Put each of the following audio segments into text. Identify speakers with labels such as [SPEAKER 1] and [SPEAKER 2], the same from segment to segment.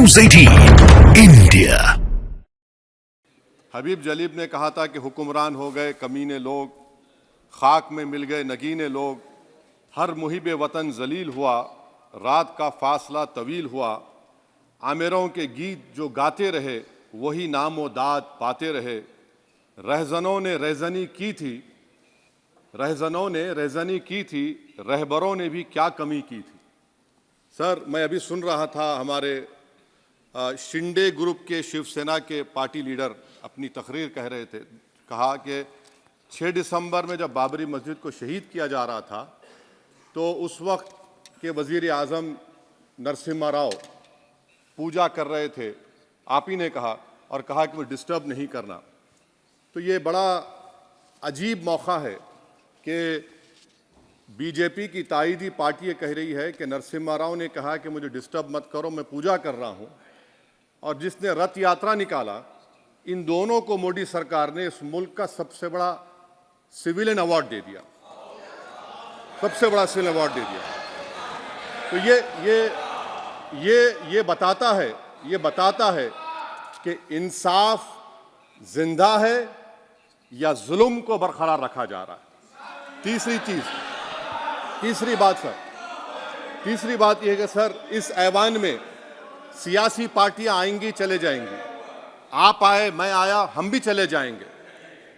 [SPEAKER 1] News 18 India।
[SPEAKER 2] हबीब जलीब ने कहा था कि हुक्मरान हो गए कमीने लोग, खाक में मिल गए नगीने लोग, हर मुहिब वतन जलील हुआ, रात का फासला तवील हुआ, आमिरों के गीत जो गाते रहे वही नामो दाद पाते रहे, रहजनों ने रेजनी की थी, रहजनों ने रेजनी की थी, रहबरों ने भी क्या कमी की थी। सर, मैं अभी सुन रहा था हमारे शिंदे ग्रुप के शिवसेना के पार्टी लीडर अपनी तकरीर कह रहे थे, कहा कि 6 दिसंबर में जब बाबरी मस्जिद को शहीद किया जा रहा था तो उस वक्त के वज़ीर आज़म नरसिम्हा राव पूजा कर रहे थे, आप ही ने कहा, और कहा कि वो डिस्टर्ब नहीं करना। तो ये बड़ा अजीब मौका है कि बीजेपी की ताईदी पार्टी ये कह रही है कि नरसिम्हा राव ने कहा कि मुझे डिस्टर्ब मत करो, मैं पूजा कर रहा हूँ, और जिसने रथ यात्रा निकाला, इन दोनों को मोदी सरकार ने इस मुल्क का सबसे बड़ा सिविलियन अवार्ड दे दिया, सबसे बड़ा सिविलियन अवार्ड दे दिया। तो ये बताता है कि इंसाफ जिंदा है या जुल्म को बरकरार रखा जा रहा है। तीसरी बात यह है कि सर, इस ऐवान में सियासी पार्टियां आएंगी चले जाएंगी, आप आए मैं आया हम भी चले जाएंगे,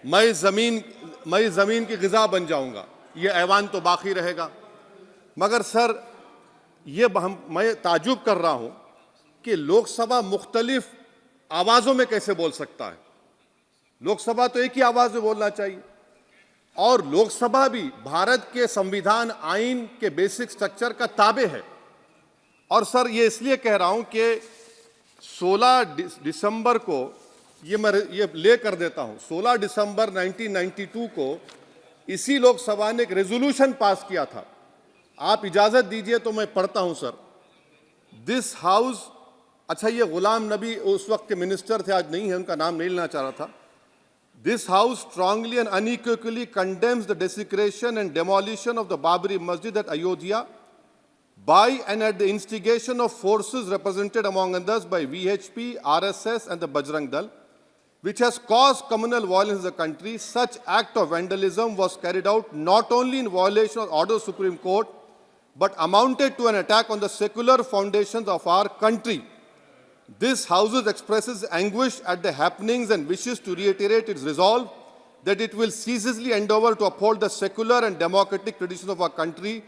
[SPEAKER 2] मैं ज़मीन की ग़िज़ा बन जाऊंगा, ये ऐवान तो बाकी रहेगा। मगर सर, मैं ताजुब कर रहा हूं कि लोकसभा मुख्तलिफ आवाज़ों में कैसे बोल सकता है। लोकसभा तो एक ही आवाज़ में बोलना चाहिए, और लोकसभा भी भारत के संविधान आइन के बेसिक स्ट्रक्चर का ताबे है। और सर, ये इसलिए कह रहा हूं कि 16 दिसंबर को ये ले कर देता हूं, 16 दिसंबर 1992 को इसी लोकसभा ने एक रेजोल्यूशन पास किया था। आप इजाजत दीजिए तो मैं पढ़ता हूं सर। दिस हाउस, अच्छा, ये गुलाम नबी उस वक्त के मिनिस्टर थे, आज नहीं है, उनका नाम नहीं लेना चाह रहा था। This house strongly and unequivocally condemns the desecration and demolition of the Babri Masjid at Ayodhya by and at the instigation of forces represented among others by VHP, RSS and the Bajrang Dal, which has caused communal violence in the country. Such act of vandalism was carried out not only in violation of order of Supreme Court, but amounted to an attack on the secular foundations of our country. This House expresses anguish at the happenings and wishes to reiterate its resolve that it will ceaselessly endeavor to uphold the secular and democratic traditions of our country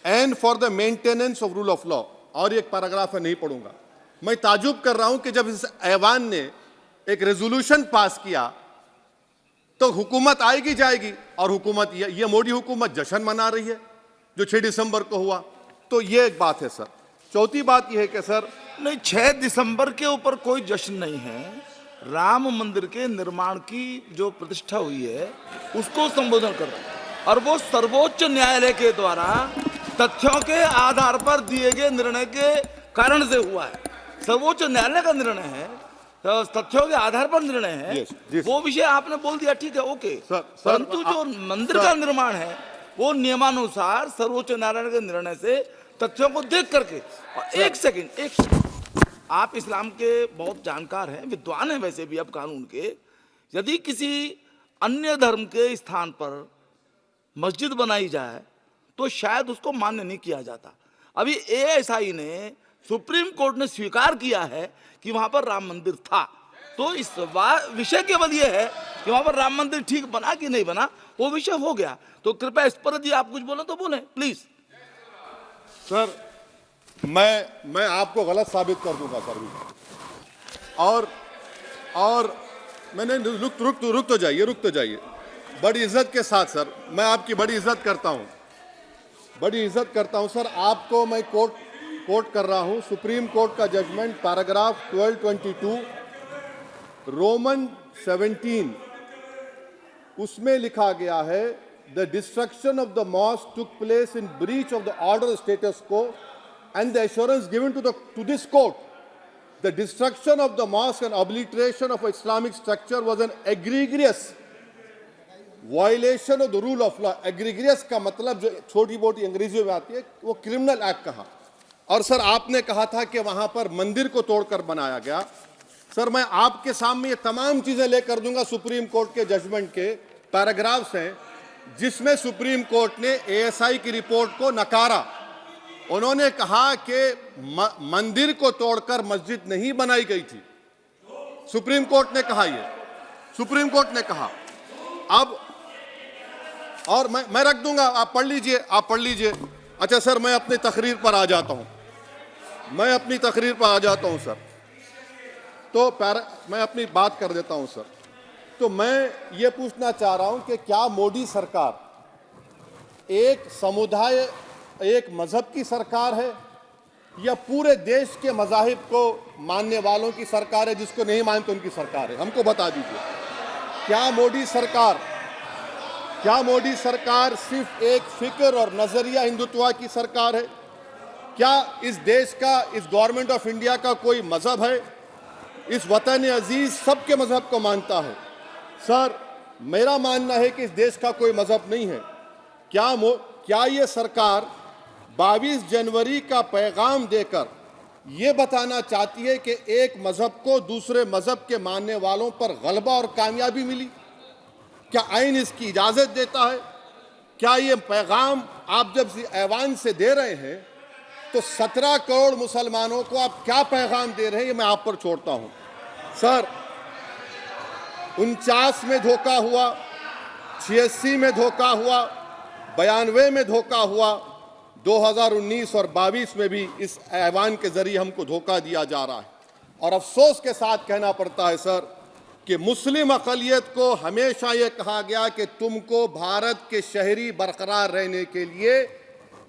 [SPEAKER 2] and for the maintenance of rule of law. और एक paragraph है, नहीं पढ़ूंगा। मैं ताजुब कर रहा हूं कि जब इस ऐवान ने एक रेजोल्यूशन पास किया तो हुकूमत आएगी जाएगी, और हुकूमत ये मोदी हुकूमत जश्न मना रही है जो 6 दिसंबर को हुआ। तो ये एक बात है सर। चौथी बात यह है कि सर,
[SPEAKER 3] नहीं, 6 दिसंबर के ऊपर कोई जश्न नहीं है। राम मंदिर के निर्माण की जो प्रतिष्ठा हुई है उसको संबोधन कर रहा है, और वो सर्वोच्च न्यायालय के द्वारा तथ्यों के आधार पर दिए गए निर्णय के कारण से हुआ है। सर्वोच्च न्यायालय का निर्णय है, तो तथ्यों के आधार पर निर्णय है। वो विषय आपने बोल दिया, ठीक है, ओके। परंतु जो मंदिर का निर्माण है वो नियमानुसार सर्वोच्च न्यायालय के निर्णय से तथ्यों को देख करके। और एक सेकंड, आप इस्लाम के बहुत जानकार हैं, विद्वान हैं वैसे भी अब कानून के। यदि किसी अन्य धर्म के स्थान पर मस्जिद बनाई जाए तो शायद उसको मान्य नहीं किया जाता। अभी एएसआई ने, सुप्रीम कोर्ट ने स्वीकार किया है कि वहां पर राम मंदिर था। तो इस विषय केवल ये है कि वहां पर राम मंदिर ठीक बना कि नहीं बना, वो विषय हो गया। तो कृपया इस पर यदि आप कुछ बोले तो बोलें प्लीज।
[SPEAKER 2] सर, मैं आपको गलत साबित कर दूंगा सर। और मैंने रुक तो जाइए बड़ी इज्जत के साथ सर, मैं आपकी बड़ी इज्जत करता हूं सर। आपको मैं कोट कर रहा हूं सुप्रीम कोर्ट का जजमेंट, पैराग्राफ 1222 रोमन 17, उसमें लिखा गया है, the destruction of the mosque took place in breach of the order status को and the assurance given to this court, the destruction of the mosque and obliteration of Islamic structure was an egregious violation of the rule of law। egregious का मतलब जो छोटी मोटी अंग्रेजी में आती है वो क्रिमिनल एक्ट कहा। और सर आपने कहा था कि वहां पर मंदिर को तोड़कर बनाया गया। सर मैं आपके सामने ये तमाम चीजें लेकर दूंगा, सुप्रीम कोर्ट के जजमेंट के पैराग्राफ्स हैं जिसमें सुप्रीम कोर्ट ने एएसआई की रिपोर्ट को नकारा। उन्होंने कहा कि मंदिर को तोड़कर मस्जिद नहीं बनाई गई थी। सुप्रीम कोर्ट ने कहा, ये सुप्रीम कोर्ट ने कहा। अब और मैं रख दूंगा, आप पढ़ लीजिए, आप पढ़ लीजिए। अच्छा सर मैं अपनी तकरीर पर आ जाता हूं, मैं अपनी तकरीर पर आ जाता हूं सर। तो मैं अपनी बात कर देता हूं सर। तो मैं ये पूछना चाह रहा हूं कि क्या मोदी सरकार एक समुदाय, एक मजहब की सरकार है या पूरे देश के मजाहिब को मानने वालों की सरकार है? जिसको नहीं मानते उनकी सरकार है? हमको बता दीजिए। क्या मोदी सरकार सिर्फ एक फिक्र और नजरिया हिंदुत्व की सरकार है? क्या इस देश का, इस गवर्नमेंट ऑफ इंडिया का कोई मजहब है? इस वतन अजीज सबके मजहब को मानता है। सर मेरा मानना है कि इस देश का कोई मजहब नहीं है। क्या ये सरकार 22 जनवरी का पैगाम देकर ये बताना चाहती है कि एक मजहब को दूसरे मजहब के मानने वालों पर गलबा और कामयाबी मिली? क्या आइन इसकी इजाजत देता है? क्या ये पैगाम आप जब ऐवान से दे रहे हैं तो 17 करोड़ मुसलमानों को आप क्या पैगाम दे रहे हैं, ये मैं आप पर छोड़ता हूं। सर 49 में धोखा हुआ, 86 में धोखा हुआ, 92 में धोखा हुआ, 2019 और 22 में भी इस ऐवान के जरिए हमको धोखा दिया जा रहा है। और अफसोस के साथ कहना पड़ता है सर कि मुस्लिम अक़लियत को हमेशा ये कहा गया कि तुमको भारत के शहरी बरकरार रहने के लिए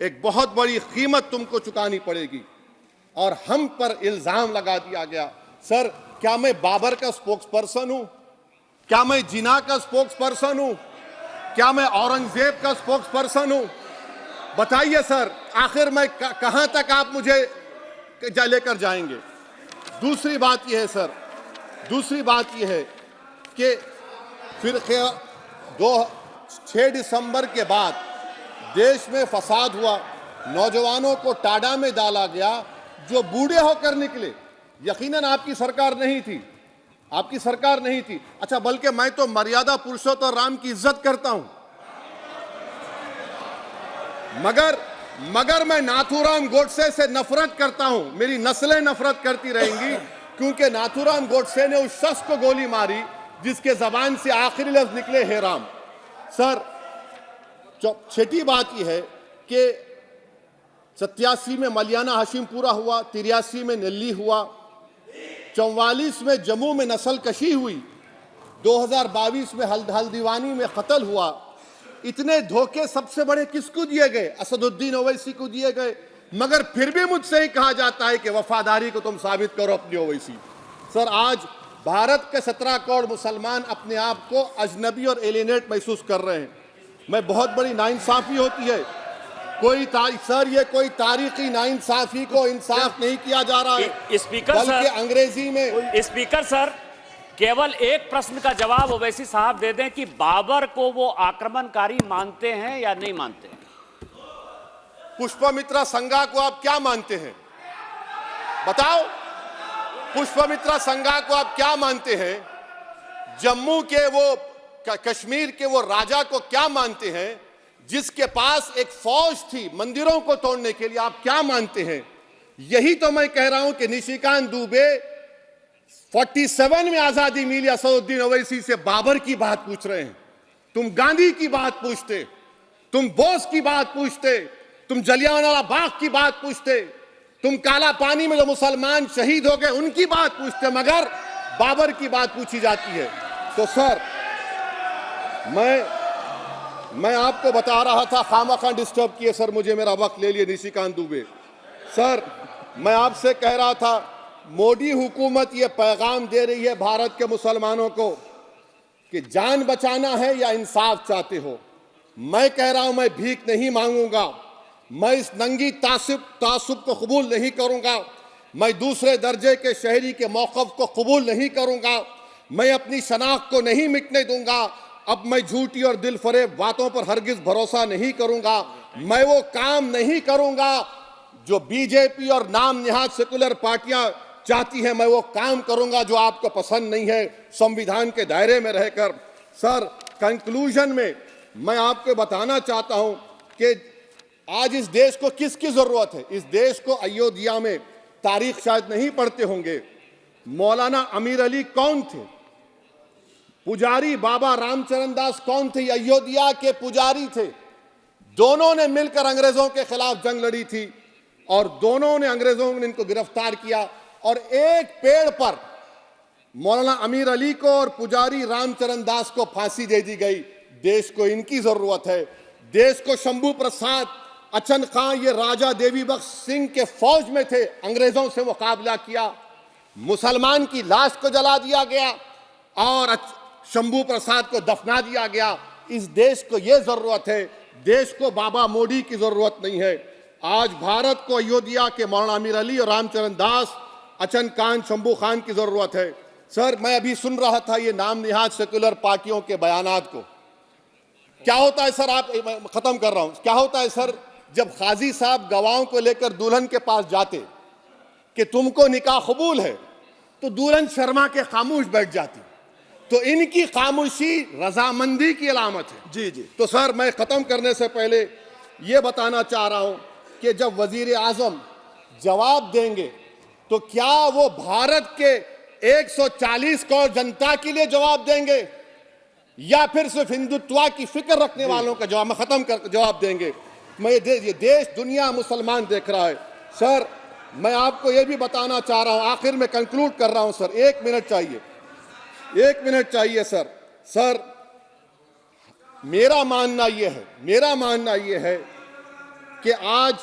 [SPEAKER 2] एक बहुत बड़ी कीमत तुमको चुकानी पड़ेगी, और हम पर इल्ज़ाम लगा दिया गया। सर क्या मैं बाबर का स्पोक्स पर्सन हूं? क्या मैं जिना का स्पोक्स पर्सन हूं? क्या मैं औरंगजेब का स्पोक्स पर्सन हूं? बताइए सर, आखिर मैं कहां तक आप मुझे लेकर जाएंगे? दूसरी बात यह है सर, दूसरी बात यह है कि फिर 6 दिसंबर के बाद देश में फसाद हुआ, नौजवानों को टाडा में डाला गया जो बूढ़े होकर निकले। यकीनन आपकी सरकार नहीं थी, आपकी सरकार नहीं थी। अच्छा बल्कि मैं तो मर्यादा पुरुषोत्तम राम की इज्जत करता हूं, मगर मैं नाथूराम गोडसे से नफरत करता हूं। मेरी नस्लें नफरत करती रहेंगी क्योंकि नाथूराम गोडसे ने उस शख्स को गोली मारी जिसके जबान से आखिरी लफ्ज निकले हे राम। सर छठी बात यह है कि 87 में मलियाना हाशिमपुरा हुआ, 83 में नेल्ली हुआ, 44 में जम्मू में नस्ल कशी हुई, 2022 में हल्दीवानी में कत्ल हुआ। इतने धोखे सबसे बड़े किसको दिए गए? असदुद्दीन ओवैसी को दिए गए। मगर फिर भी मुझसे ही कहा जाता है कि वफादारी को तुम साबित करो अपनी ओवैसी। सर आज भारत के 17 करोड़ मुसलमान अपने आप को अजनबी और एलिनेट महसूस कर रहे हैं। मैं बहुत बड़ी नाइंसाफी होती है सर, ये कोई तारीखी नाइंसाफी को इंसाफ नहीं किया जा रहा है।
[SPEAKER 4] स्पीकर
[SPEAKER 2] बल्कि
[SPEAKER 4] सर,
[SPEAKER 2] अंग्रेजी में
[SPEAKER 4] स्पीकर सर केवल एक प्रश्न का जवाब ओवैसी साहब दे दें कि बाबर को वो आक्रमणकारी मानते हैं या नहीं मानते हैं?
[SPEAKER 2] पुष्पमित्रा संघा को आप क्या मानते हैं? बताओ, पुष्पमित्रा संघा को आप क्या मानते हैं? जम्मू के वो, कश्मीर के वो राजा को क्या मानते हैं जिसके पास एक फौज थी मंदिरों को तोड़ने के लिए? आप क्या मानते हैं? यही तो मैं कह रहा हूं कि निशिकांत दुबे 47 में आजादी मिली, असदुद्दीन ओवैसी से बाबर की बात पूछ रहे हैं। तुम गांधी की बात पूछते, तुम बोस की बात पूछते, तुम जलियांवाला बाग की बात पूछते, तुम काला पानी में जो मुसलमान शहीद हो गए उनकी बात पूछते, मगर बाबर की बात पूछी जाती है। तो सर मैं आपको बता रहा था, खामखा डिस्टर्ब किए सर, मुझे मेरा वक्त ले लिए निशिकांत दुबे। सर मैं आपसे कह रहा था, मोदी हुकूमत ये पैगाम दे रही है भारत के मुसलमानों को कि जान बचाना है या इंसाफ चाहते हो। मैं कह रहा हूं मैं भीख नहीं मांगूंगा, मैं इस नंगी तासुब को कबूल नहीं करूंगा, मैं दूसरे दर्जे के शहरी के मौक़िफ़ को कबूल नहीं करूंगा, मैं अपनी शनाख्त को नहीं मिटने दूंगा। अब मैं झूठी और दिल फरेब बातों पर हरगिज भरोसा नहीं करूंगा, मैं वो काम नहीं करूंगा जो बीजेपी और नाम निहाद सेकुलर पार्टियां चाहती हैं, मैं वो काम करूंगा जो आपको पसंद नहीं है, संविधान के दायरे में रहकर। सर, कंक्लूजन में मैं आपको बताना चाहता हूं कि आज इस देश को किसकी जरूरत है। इस देश को अयोध्या में, तारीख शायद नहीं पढ़ते होंगे, मौलाना अमीर अली कौन थे, पुजारी बाबा रामचरण दास कौन थे, अयोध्या के पुजारी थे। दोनों ने मिलकर अंग्रेजों के खिलाफ जंग लड़ी थी और दोनों ने, अंग्रेजों ने इनको गिरफ्तार किया और एक पेड़ पर मौलाना अमीर अली को और पुजारी रामचरण दास को फांसी दे दी गई। देश को इनकी जरूरत है। देश को शंभू प्रसाद, अचन खां, ये राजा देवी बख्श सिंह के फौज में थे, अंग्रेजों से मुकाबला किया, मुसलमान की लाश को जला दिया गया और शंभू प्रसाद को दफना दिया गया। इस देश को यह जरूरत है। देश को बाबा मोदी की जरूरत नहीं है। आज भारत को अयोध्या के मौलाना अमीर अली और रामचरण दास, अचन खान, शंभू खान की जरूरत है। सर, मैं अभी सुन रहा था ये नाम निहाद सेक्युलर पार्टियों के बयानात को। क्या होता है सर, आप, खत्म कर रहा हूं, क्या होता है सर, जब काजी साहब गवाहों को लेकर दुल्हन के पास जाते कि तुमको निकाह कबूल है, तो दुल्हन शर्मा के खामोश बैठ जाती। तो इनकी खामोशी रजामंदी की अलामत है।
[SPEAKER 3] जी जी।
[SPEAKER 2] तो सर, मैं खत्म करने से पहले यह बताना चाह रहा हूं कि जब वजीर आजम जवाब देंगे तो क्या वो भारत के 140 करोड़ जनता के लिए जवाब देंगे या फिर सिर्फ हिंदुत्व की फिक्र रखने वालों का जवाब, मैं खत्म कर जवाब देंगे। मैं ये देश, दुनिया, मुसलमान देख रहा है। सर, मैं आपको ये भी बताना चाह रहा हूं, आखिर में कंक्लूड कर रहा हूं सर, 1 मिनट चाहिए, 1 मिनट चाहिए सर। सर, मेरा मानना यह है कि आज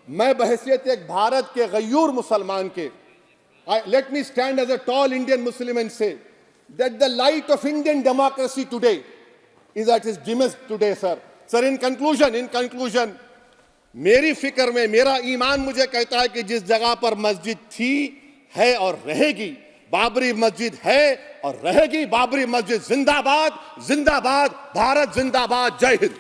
[SPEAKER 2] मैं बहैसियत एक भारत के गयूर मुसलमान के, let me stand as a tall Indian Muslim and say that the light of Indian democracy today is at its dimmest today, sir. Sir, in conclusion, मेरी फिक्र में, मेरा ईमान मुझे कहता है कि जिस जगह पर मस्जिद थी, है और रहेगी, बाबरी मस्जिद है और रहेगी, बाबरी मस्जिद जिंदाबाद, जिंदाबाद, भारत जिंदाबाद, जय हिंद।